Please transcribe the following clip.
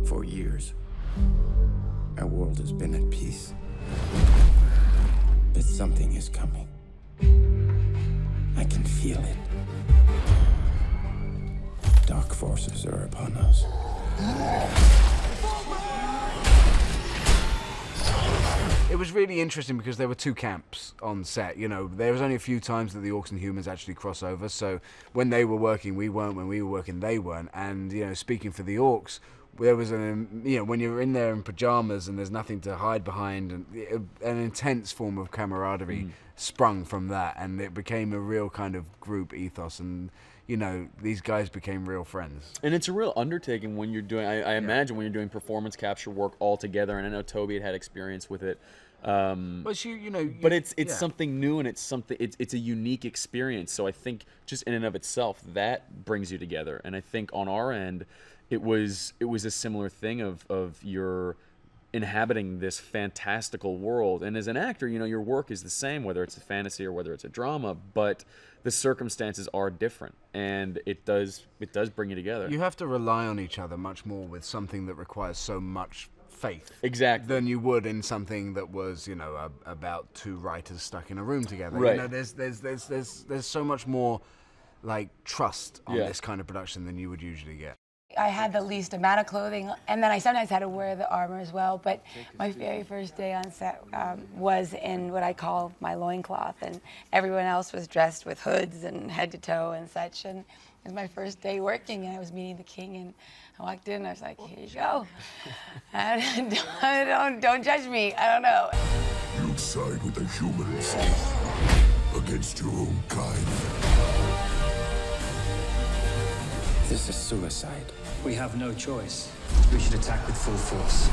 For years, our world has been at peace. But something is coming. I can feel it. Dark forces are upon us. It was really interesting because there were two camps on set. You know, there was only a few times that the orcs and humans actually cross over. So when they were working, we weren't. When we were working, they weren't. And, you know, speaking for the orcs, there was when you're in there in pajamas and there's nothing to hide behind, and an intense form of camaraderie sprung from that, and it became a real kind of group ethos, and you know, these guys became real friends. And it's a real undertaking when you're doing, I imagine when you're doing performance capture work all together, and I know Toby had experience with it. But but it's something new, and it's a unique experience. So I think just in and of itself, that brings you together. And I think on our end, it was a similar thing of you're inhabiting this fantastical world, and as an actor, you know, your work is the same, whether it's a fantasy or whether it's a drama, but the circumstances are different, and it does bring you together. You have to rely on each other much more with something that requires so much faith, exactly, than you would in something that was, you know, about two writers stuck in a room together. Right. You know, there's so much more like trust on this kind of production than you would usually get. I had the least amount of clothing, and then I sometimes had to wear the armor as well, but my very first day on set was in what I call my loincloth, and everyone else was dressed with hoods and head to toe and such, and it was my first day working, and I was meeting the king, and I walked in, and I was like, here you go. And don't judge me, I don't know. You side with the humans against your own kind. This is suicide. We have no choice. We should attack with full force.